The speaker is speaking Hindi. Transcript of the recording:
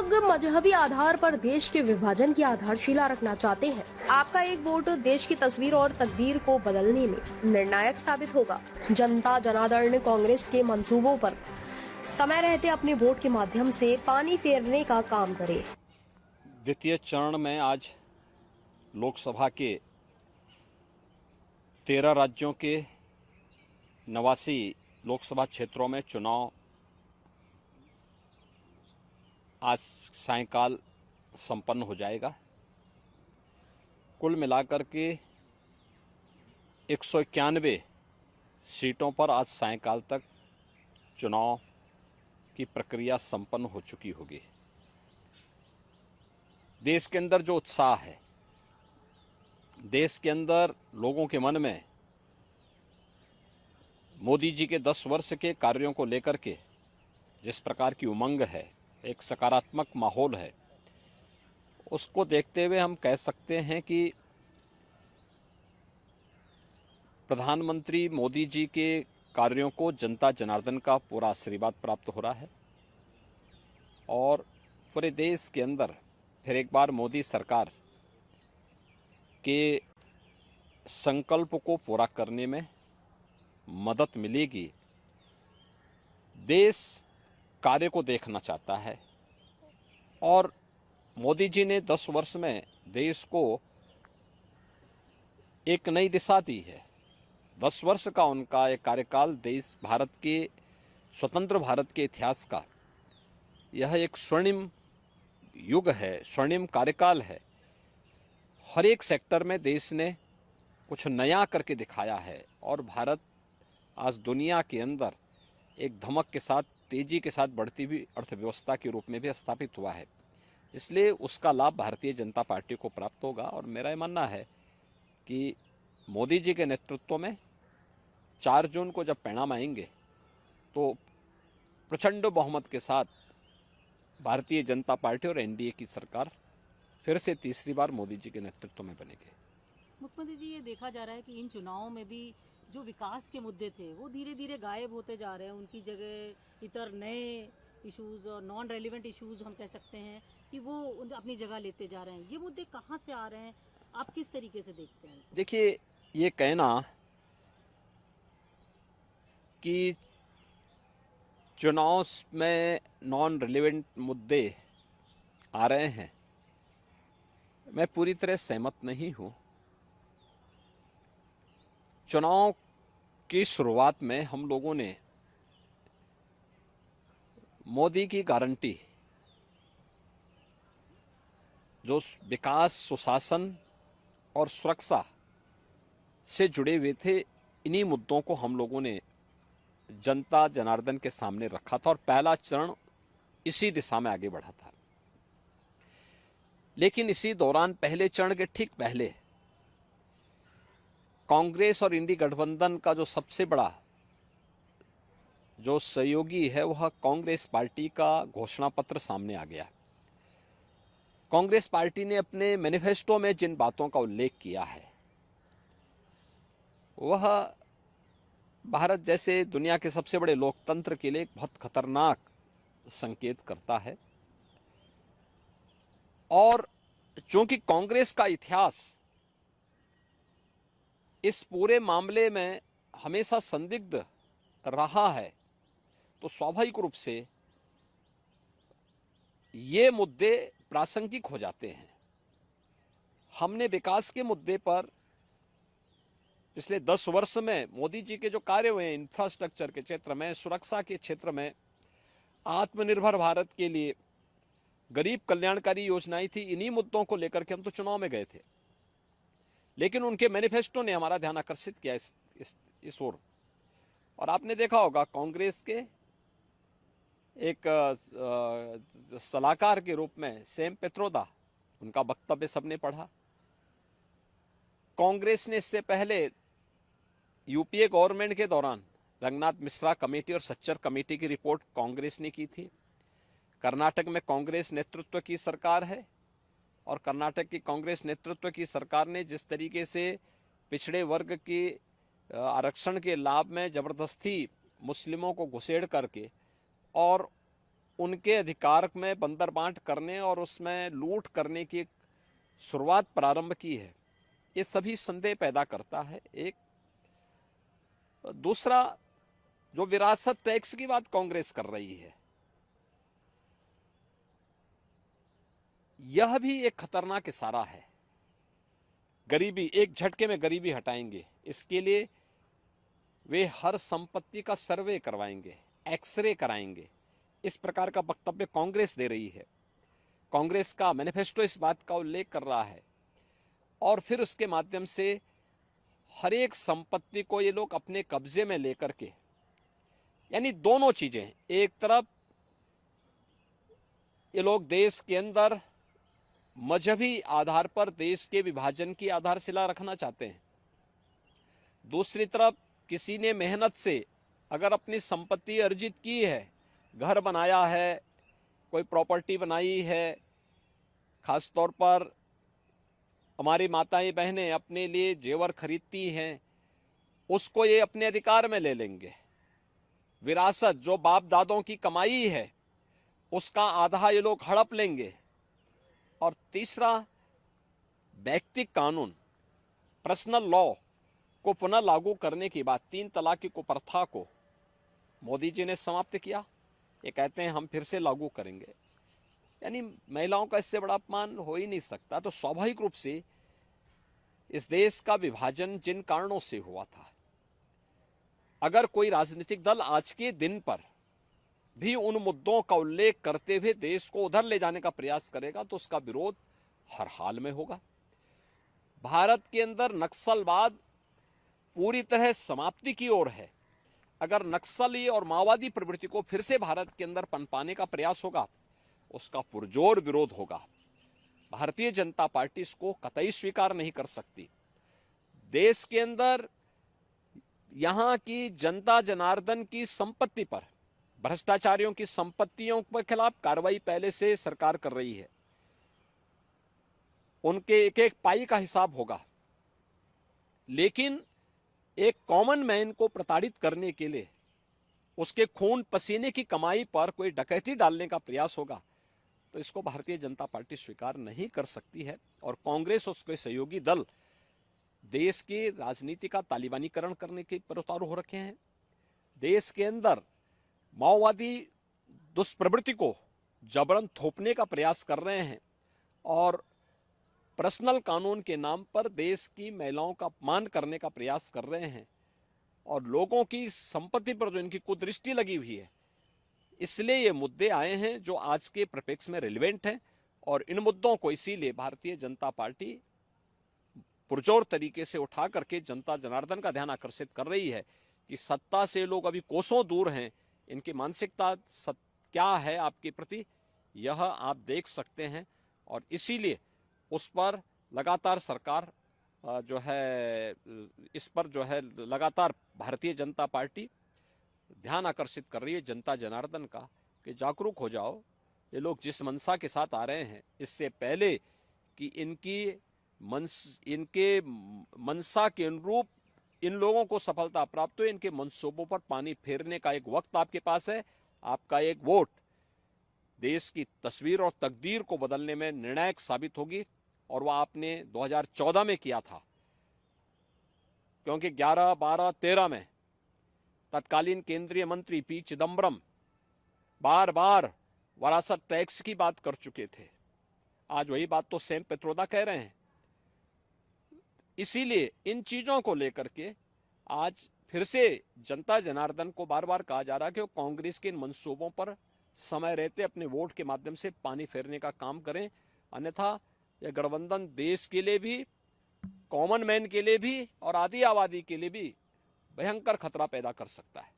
लोग मजहबी आधार पर देश के विभाजन की आधारशिला रखना चाहते हैं। आपका एक वोट देश की तस्वीर और तकदीर को बदलने में निर्णायक साबित होगा। जनता जनार्दन कांग्रेस के मंसूबों पर समय रहते अपने वोट के माध्यम से पानी फेरने का काम करे। द्वितीय चरण में आज लोकसभा के 13 राज्यों के 89 लोकसभा क्षेत्रों में चुनाव आज सायंकाल संपन्न हो जाएगा। कुल मिलाकर के 191 सीटों पर आज सायंकाल तक चुनाव की प्रक्रिया संपन्न हो चुकी होगी। देश के अंदर जो उत्साह है, देश के अंदर लोगों के मन में मोदी जी के 10 वर्ष के कार्यों को लेकर के जिस प्रकार की उमंग है, एक सकारात्मक माहौल है, उसको देखते हुए हम कह सकते हैं कि प्रधानमंत्री मोदी जी के कार्यों को जनता जनार्दन का पूरा आशीर्वाद प्राप्त हो रहा है और पूरे देश के अंदर फिर एक बार मोदी सरकार के संकल्प को पूरा करने में मदद मिलेगी। देश कार्य को देखना चाहता है और मोदी जी ने 10 वर्ष में देश को एक नई दिशा दी है। 10 वर्ष का उनका एक कार्यकाल देश भारत के स्वतंत्र भारत के इतिहास का यह एक स्वर्णिम युग है, स्वर्णिम कार्यकाल है। हर एक सेक्टर में देश ने कुछ नया करके दिखाया है और भारत आज दुनिया के अंदर एक धमक के साथ, तेजी के साथ बढ़ती हुई अर्थव्यवस्था के रूप में भी स्थापित हुआ है। इसलिए उसका लाभ भारतीय जनता पार्टी को प्राप्त होगा और मेरा ये मानना है कि मोदी जी के नेतृत्व में 4 जून को जब परिणाम आएंगे तो प्रचंड बहुमत के साथ भारतीय जनता पार्टी और एनडीए की सरकार फिर से तीसरी बार मोदी जी के नेतृत्व में बनेगी। मुख्यमंत्री जी, ये देखा जा रहा है कि इन चुनावों में भी जो विकास के मुद्दे थे वो धीरे धीरे गायब होते जा रहे हैं। उनकी जगह इतर नए इश्यूज और नॉन रेलिवेंट इश्यूज हम कह सकते हैं कि वो अपनी जगह लेते जा रहे हैं। ये मुद्दे कहाँ से आ रहे हैं, आप किस तरीके से देखते हैं? देखिए, ये कहना कि चुनाव में नॉन रिलेवेंट मुद्दे आ रहे हैं, मैं पूरी तरह सहमत नहीं हूं। चुनाव की शुरुआत में हम लोगों ने मोदी की गारंटी, जो विकास, सुशासन और सुरक्षा से जुड़े हुए थे, इन्हीं मुद्दों को हम लोगों ने जनता जनार्दन के सामने रखा था और पहला चरण इसी दिशा में आगे बढ़ा था। लेकिन इसी दौरान पहले चरण के ठीक पहले कांग्रेस और इंडी गठबंधन का जो सबसे बड़ा जो सहयोगी है वह कांग्रेस पार्टी का घोषणा पत्र सामने आ गया। कांग्रेस पार्टी ने अपने मैनिफेस्टो में जिन बातों का उल्लेख किया है वह भारत जैसे दुनिया के सबसे बड़े लोकतंत्र के लिए एक बहुत खतरनाक संकेत करता है। और चूंकि कांग्रेस का इतिहास इस पूरे मामले में हमेशा संदिग्ध रहा है, तो स्वाभाविक रूप से ये मुद्दे प्रासंगिक हो जाते हैं। हमने विकास के मुद्दे पर पिछले 10 वर्ष में मोदी जी के जो कार्य हुए हैं, इंफ्रास्ट्रक्चर के क्षेत्र में, सुरक्षा के क्षेत्र में, आत्मनिर्भर भारत के लिए गरीब कल्याणकारी योजनाएं थी, इन्हीं मुद्दों को लेकर के हम तो चुनाव में गए थे। लेकिन उनके मैनिफेस्टो ने हमारा ध्यान आकर्षित किया इस ओर। और आपने देखा होगा कांग्रेस के एक सलाहकार के रूप में सैम पित्रोदा, उनका वक्तव्य सबने पढ़ा। कांग्रेस ने इससे पहले यूपीए गवर्नमेंट के दौरान रंगनाथ मिश्रा कमेटी और सच्चर कमेटी की रिपोर्ट कांग्रेस ने की थी। कर्नाटक में कांग्रेस नेतृत्व की सरकार है और कर्नाटक की कांग्रेस नेतृत्व की सरकार ने जिस तरीके से पिछड़े वर्ग के आरक्षण के लाभ में जबरदस्ती मुस्लिमों को घुसेड़ करके और उनके अधिकार में बंदरबांट करने और उसमें लूट करने की एक शुरुआत प्रारंभ की है, ये सभी संदेह पैदा करता है। एक दूसरा, जो विरासत टैक्स की बात कांग्रेस कर रही है, यह भी एक खतरनाक इशारा है। गरीबी, एक झटके में गरीबी हटाएंगे, इसके लिए वे हर संपत्ति का सर्वे करवाएंगे, एक्सरे कराएंगे, इस प्रकार का वक्तव्य कांग्रेस दे रही है। कांग्रेस का मैनिफेस्टो इस बात का उल्लेख कर रहा है और फिर उसके माध्यम से हर एक संपत्ति को ये लोग अपने कब्जे में लेकर के, यानी दोनों चीजें, एक तरफ ये लोग देश के अंदर मजहबी आधार पर देश के विभाजन की आधारशिला रखना चाहते हैं, दूसरी तरफ किसी ने मेहनत से अगर अपनी संपत्ति अर्जित की है, घर बनाया है, कोई प्रॉपर्टी बनाई है, खास तौर पर हमारी माताएं बहनें अपने लिए जेवर खरीदती हैं, उसको ये अपने अधिकार में ले लेंगे। विरासत जो बाप दादों की कमाई है उसका आधा ये लोग हड़प लेंगे। और तीसरा, व्यक्तिगत कानून, पर्सनल लॉ को पुनः लागू करने की बात, 3 तलाक की कुप्रथा को मोदी जी ने समाप्त किया, ये कहते हैं हम फिर से लागू करेंगे। यानी महिलाओं का इससे बड़ा अपमान हो ही नहीं सकता। तो स्वाभाविक रूप से इस देश का विभाजन जिन कारणों से हुआ था, अगर कोई राजनीतिक दल आज के दिन पर भी उन मुद्दों का उल्लेख करते हुए देश को उधर ले जाने का प्रयास करेगा तो उसका विरोध हर हाल में होगा। भारत के अंदर नक्सलवाद पूरी तरह समाप्ति की ओर है। अगर नक्सली और माओवादी प्रवृत्ति को फिर से भारत के अंदर पनपाने का प्रयास होगा, उसका पुरजोर विरोध होगा। भारतीय जनता पार्टी इसको कतई स्वीकार नहीं कर सकती। देश के अंदर यहां की जनता जनार्दन की संपत्ति पर, भ्रष्टाचारियों की संपत्तियों के खिलाफ कार्रवाई पहले से सरकार कर रही है। उनके एक एक पाई का हिसाब होगा, लेकिन एक कॉमन मैन को प्रताड़ित करने के लिए उसके खून पसीने की कमाई पर कोई डकैती डालने का प्रयास होगा तो इसको भारतीय जनता पार्टी स्वीकार नहीं कर सकती है। और कांग्रेस और उसके सहयोगी दल देश की राजनीति का तालिबानीकरण करने के पर उतारू हो रखे हैं। देश के अंदर माओवादी दुष्प्रवृत्ति को जबरन थोपने का प्रयास कर रहे हैं और पर्सनल कानून के नाम पर देश की महिलाओं का अपमान करने का प्रयास कर रहे हैं और लोगों की संपत्ति पर जो इनकी कुदृष्टि लगी हुई है, इसलिए ये मुद्दे आए हैं जो आज के परिप्रेक्ष्य में रिलेवेंट हैं। और इन मुद्दों को इसीलिए भारतीय जनता पार्टी पुरजोर तरीके से उठा करके जनता जनार्दन का ध्यान आकर्षित कर रही है कि सत्ता से लोग अभी कोसों दूर हैं, इनकी मानसिकता क्या है आपके प्रति, यह आप देख सकते हैं। और इसीलिए उस पर लगातार सरकार जो है, इस पर जो है लगातार भारतीय जनता पार्टी ध्यान आकर्षित कर रही है जनता जनार्दन का कि जागरूक हो जाओ। ये लोग जिस मनसा के साथ आ रहे हैं, इससे पहले कि इनके मनसा के अनुरूप इन लोगों को सफलता प्राप्त हो, इनके मंसूबों पर पानी फेरने का एक वक्त आपके पास है। आपका एक वोट देश की तस्वीर और तकदीर को बदलने में निर्णायक साबित होगी और वह आपने 2014 में किया था, क्योंकि 11, 12, 13 में तत्कालीन केंद्रीय मंत्री पी चिदम्बरम बार बार विरासत टैक्स की बात कर चुके थे। आज वही बात तो सैम पित्रोदा कह रहे हैं। इसीलिए इन चीजों को लेकर के आज फिर से जनता जनार्दन को बार बार कहा जा रहा है कि वो कांग्रेस के इन मंसूबों पर समय रहते अपने वोट के माध्यम से पानी फेरने का काम करें, अन्यथा यह गठबंधन देश के लिए भी, कॉमन मैन के लिए भी और आधी आबादी के लिए भी भयंकर खतरा पैदा कर सकता है।